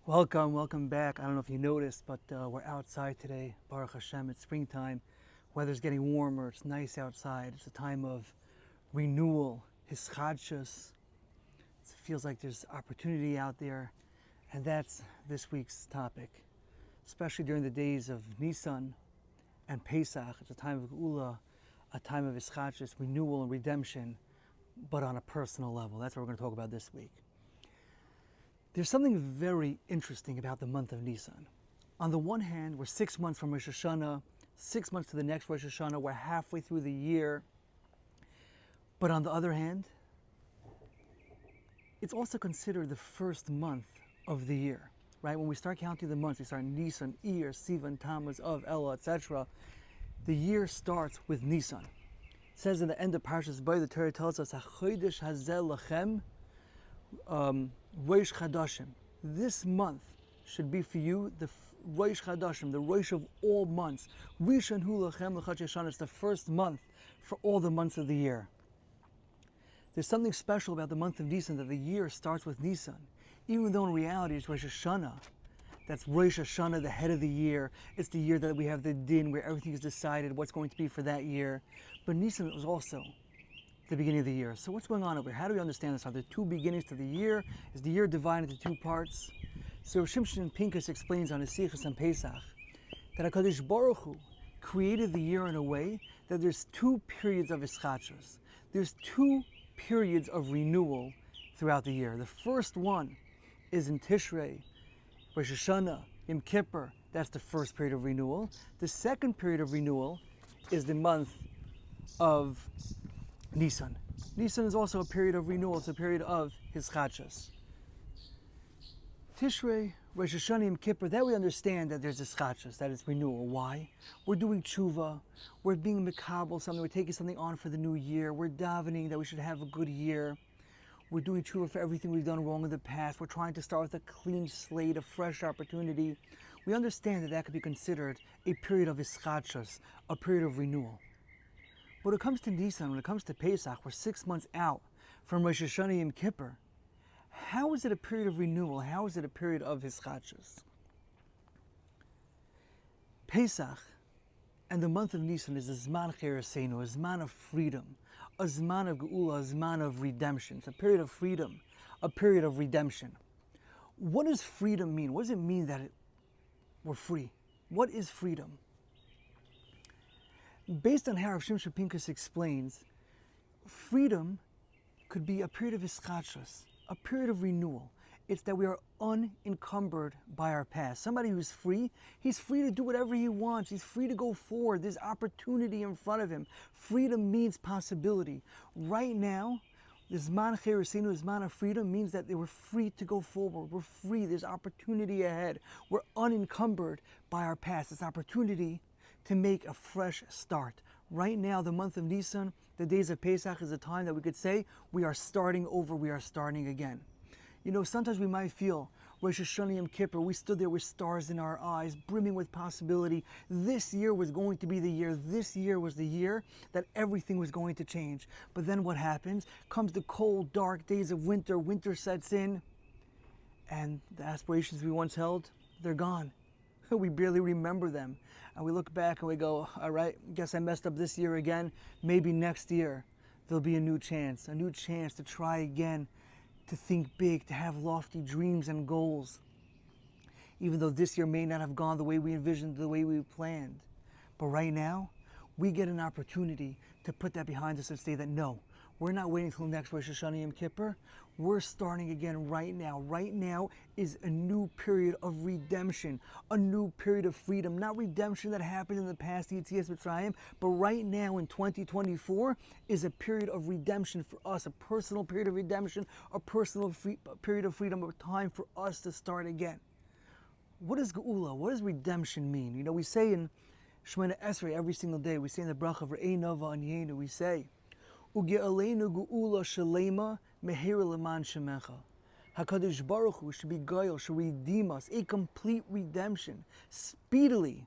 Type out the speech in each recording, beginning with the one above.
Welcome back. I don't know if you noticed, but we're outside today. Baruch Hashem, it's springtime. Weather's getting warmer. It's nice outside. It's a time of renewal, hischadshus. It feels like there's opportunity out there, and that's this week's topic. Especially during the days of Nissan and Pesach, it's a time of Geula, a time of hischadshus, renewal and redemption, but on a personal level. That's what we're going to talk about this week. There's something very interesting about the month of Nisan. On the one hand, we're 6 months from Rosh Hashanah, 6 months to the next Rosh Hashanah, we're halfway through the year. But on the other hand, it's also considered the first month of the year, right? When we start counting the months, we start Nisan, Iyar, Sivan, Tammuz, Av, Ella, etc. The year starts with Nisan. It says in the end of Parshas Bo, the Torah tells us, HaChodesh Hazel Lachem, Rosh Chadashim. This month should be for you the Rosh Chadashim, the Rosh of all months. Rishon Hu Lachem L'Chad Shana. It's the first month for all the months of the year. There's something special about the month of Nisan, that the year starts with Nisan, even though in reality it's Rosh Hashanah. That's Rosh Hashanah, the head of the year. It's the year that we have the din, where everything is decided, what's going to be for that year. But Nisan was also the beginning of the year. So what's going on over here? How do we understand this? Are there two beginnings to the year? Is the year divided into two parts? So Shimshon Pinkus explains on his Sichos on Pesach that HaKadosh Baruch Hu created the year in a way that there's two periods of Ischachos. There's two periods of renewal throughout the year. The first one is in Tishrei, Rosh Hashanah, Yom Kippur. That's the first period of renewal. The second period of renewal is the month of Nisan. Nisan is also a period of renewal. It's a period of hischadshus. Tishrei, Rosh Hashanah, Yom Kippur, that we understand that there's hischadshus, that it's renewal. Why? We're doing tshuva. We're being mekabel something. We're taking something on for the new year. We're davening that we should have a good year. We're doing tshuva for everything we've done wrong in the past. We're trying to start with a clean slate, a fresh opportunity. We understand that that could be considered a period of hischadshus, a period of renewal. When it comes to Nisan, when it comes to Pesach, we're 6 months out from Rosh Hashanah Yom Kippur. How is it a period of renewal? How is it a period of hischadshus? Pesach and the month of Nisan is a Zman Cheresenu, a Zman of freedom, a Zman of Geula, a Zman of redemption. It's a period of freedom, a period of redemption. What does freedom mean? What does it mean that we're free? What is freedom? Based on how Rav Shimshon Pinkus explains, freedom could be a period of hischadshus, a period of renewal. It's that we are unencumbered by our past. Somebody who's free, he's free to do whatever he wants. He's free to go forward. There's opportunity in front of him. Freedom means possibility. Right now, the Zman Cheresenu, the Zman of freedom, means that we're free to go forward. We're free. There's opportunity ahead. We're unencumbered by our past. It's opportunity to make a fresh start. Right now, the month of Nisan, the days of Pesach, is a time that we could say we are starting over, we are starting again. You know, sometimes we might feel Rosh Hashanah Yom Kippur, we stood there with stars in our eyes, brimming with possibility. This year was going to be the year. This year was the year that everything was going to change. But then what happens? Comes the cold, dark days of winter. Winter sets in, and the aspirations we once held, they're gone. We barely remember them. And we look back and we go, all right, guess I messed up this year again. Maybe next year there'll be a new chance to try again, to think big, to have lofty dreams and goals. Even though this year may not have gone the way we envisioned, the way we planned. But right now, we get an opportunity to put that behind us and say that no, we're not waiting until next Rosh Hashanah Yom Kippur. We're starting again right now. Right now is a new period of redemption, a new period of freedom. Not redemption that happened in the past, Yetzias Mitzrayim, but right now in 2024 is a period of redemption for us, a personal period of redemption, a personal period of freedom, a time for us to start again. What is Geula? What does redemption mean? You know, we say in Shemona Esrei every single day, we say in the bracha of Re'ei Nava Anyenu, we say, Uge'aleinu geula shalema mehira leman shemecha. HaKadosh Baruch Hu should be goyal, should redeem us, a complete redemption, speedily,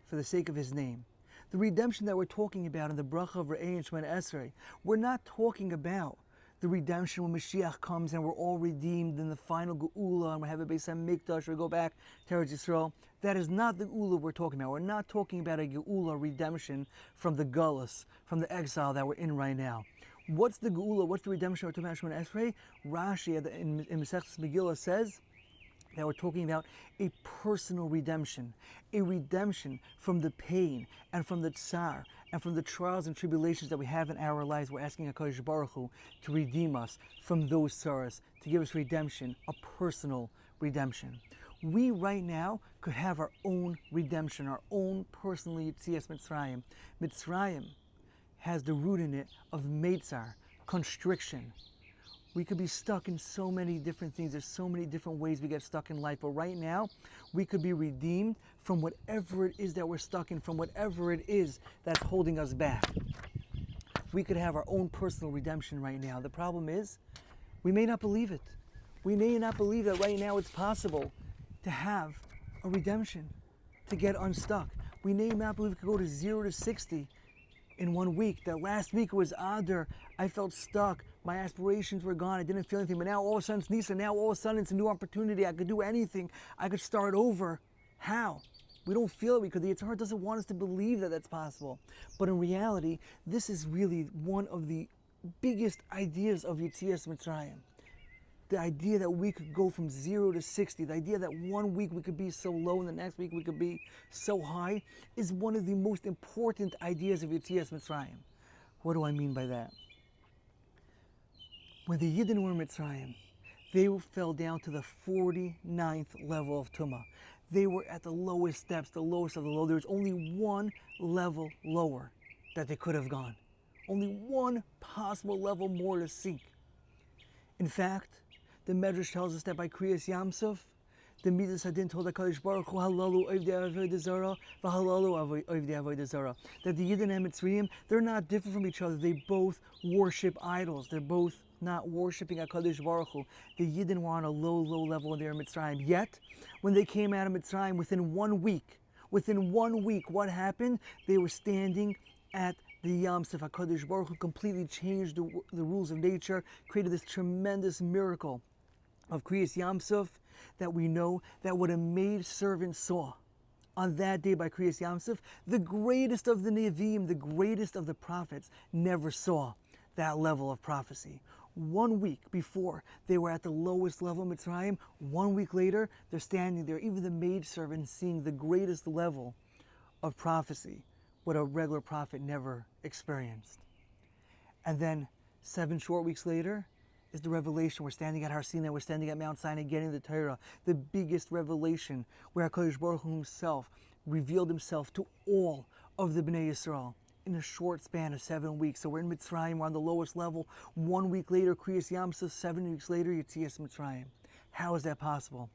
for the sake of His name. The redemption that we're talking about in the bracha of Re'ei and Shemona Esrei, we're not talking about the redemption when Mashiach comes and we're all redeemed in the final Geula and we have a Beis HaMikdash or go back to Eretz Yisrael. That is not the Geula we're talking about. We're not talking about a Geula redemption from the Gullus, from the exile that we're in right now. What's the Geula? What's the redemption we're talking about in Esrei? Rashi in Masechtas Megillah says that we're talking about a personal redemption, a redemption from the pain and from the tsar and from the trials and tribulations that we have in our lives. We're asking HaKadosh Baruch Hu to redeem us from those tsaras, to give us redemption, a personal redemption. We right now could have our own redemption, our own personal Yetzias Mitzrayim. Mitzrayim has the root in it of Meitzar, constriction. We could be stuck in so many different things. There's so many different ways we get stuck in life. But right now, we could be redeemed from whatever it is that we're stuck in, from whatever it is that's holding us back. We could have our own personal redemption right now. The problem is, we may not believe it. We may not believe that right now it's possible to have a redemption, to get unstuck. We may not believe we could go to 0 to 60 in 1 week. That last week was Adar. I felt stuck. My aspirations were gone. I didn't feel anything. But now all of a sudden it's Nissan. Now all of a sudden it's a new opportunity. I could do anything. I could start over. How? We don't feel it because the Yetzer Hara doesn't want us to believe that that's possible. But in reality, this is really one of the biggest ideas of Yetzias Mitzrayim. The idea that we could go from 0 to 60, the idea that 1 week we could be so low and the next week we could be so high, is one of the most important ideas of Yetzias Mitzrayim. What do I mean by that? When the Yidden were in Mitzrayim, they fell down to the 49th level of Tumah. They were at the lowest steps, the lowest of the low. There was only one level lower that they could have gone. Only one possible level more to seek. In fact, the Medrash tells us that by Kriyas Yamsuf, the Midas Hadin told HaKadosh Baruch Hu, Halalu Oivdei Avodah Zarah, V'halalu Oivdei Avodah Zarah. That the Yidden and Mitzrayim, they're not different from each other. They both worship idols. They're both not worshiping HaKadosh Baruch Hu. The Yidden were on a low level in their Mitzrayim. Yet, when they came out of Mitzrayim, within 1 week, what happened? They were standing at the Yam Suf. HaKadosh Baruch Hu completely changed the rules of nature, created this tremendous miracle of Kriyas Yam Suf that we know that what a maid servant saw on that day by Kriyas Yam Suf, the greatest of the Nevi'im, the greatest of the prophets, never saw that level of prophecy. 1 week before, they were at the lowest level of Mitzrayim. 1 week later, they're standing there, even the maid servant seeing the greatest level of prophecy, what a regular prophet never experienced. And then 7 short weeks later is the revelation. We're standing at Har Sinai, we're standing at Mount Sinai getting the Torah, the biggest revelation where HaKadosh Baruch Hu himself revealed himself to all of the Bnei Yisrael in a short span of 7 weeks. So we're in Mitzrayim, we're on the lowest level. 1 week later, Kriyas Yam Suf, 7 weeks later, Yetzias Mitzrayim. How is that possible?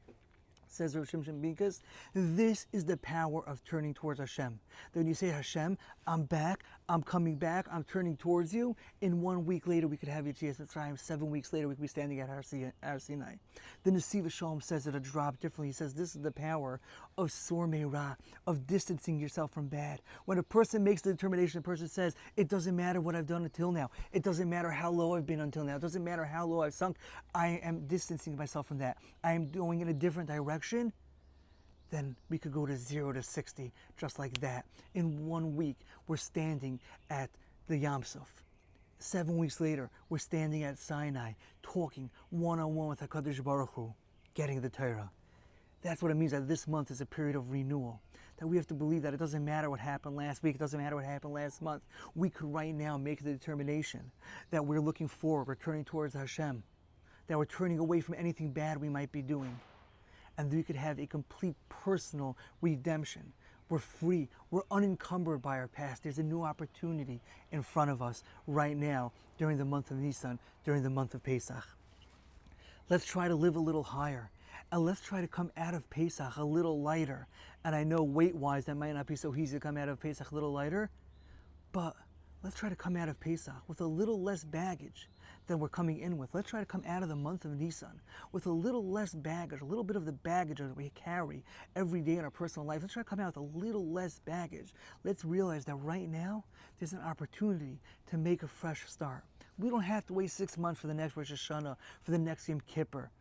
Says Rav Shimshon Pinkus, this is the power of turning towards Hashem. Then you say, Hashem, I'm back, I'm coming back, I'm turning towards you. In 1 week later, we could have Yetzias Mitzrayim. 7 weeks later, we could be standing at Har Sinai. The Nesiv Shalom says it a drop differently. He says this is the power of Sor Meirah, of distancing yourself from bad. When a person makes the determination, the person says, it doesn't matter what I've done until now. It doesn't matter how low I've been until now. It doesn't matter how low I've sunk. I am distancing myself from that. I am going in a different direction. Then we could go to 0 to 60 just like that. In 1 week, we're standing at the Yam Suf. 7 weeks later, we're standing at Sinai, talking one-on-one with HaKadosh Baruch Hu, getting the Torah. That's what it means that this month is a period of renewal. That we have to believe that it doesn't matter what happened last week, it doesn't matter what happened last month. We could right now make the determination that we're looking forward, we're turning towards Hashem, that we're turning away from anything bad we might be doing. And we could have a complete personal redemption. We're free. We're unencumbered by our past. There's a new opportunity in front of us right now during the month of Nisan, during the month of Pesach. Let's try to live a little higher. And let's try to come out of Pesach a little lighter. And I know weight-wise that might not be so easy to come out of Pesach a little lighter, but let's try to come out of Pesach with a little less baggage. than we're coming in with. Let's try to come out of the month of Nissan with a little less baggage, a little bit of the baggage that we carry every day in our personal life. Let's try to come out with a little less baggage. Let's realize that right now, there's an opportunity to make a fresh start. We don't have to wait 6 months for the next Rosh Hashanah, for the next Yom Kippur,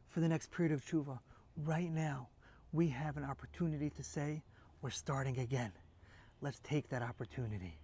for the next period of Tshuva. Right now, we have an opportunity to say, we're starting again. Let's take that opportunity.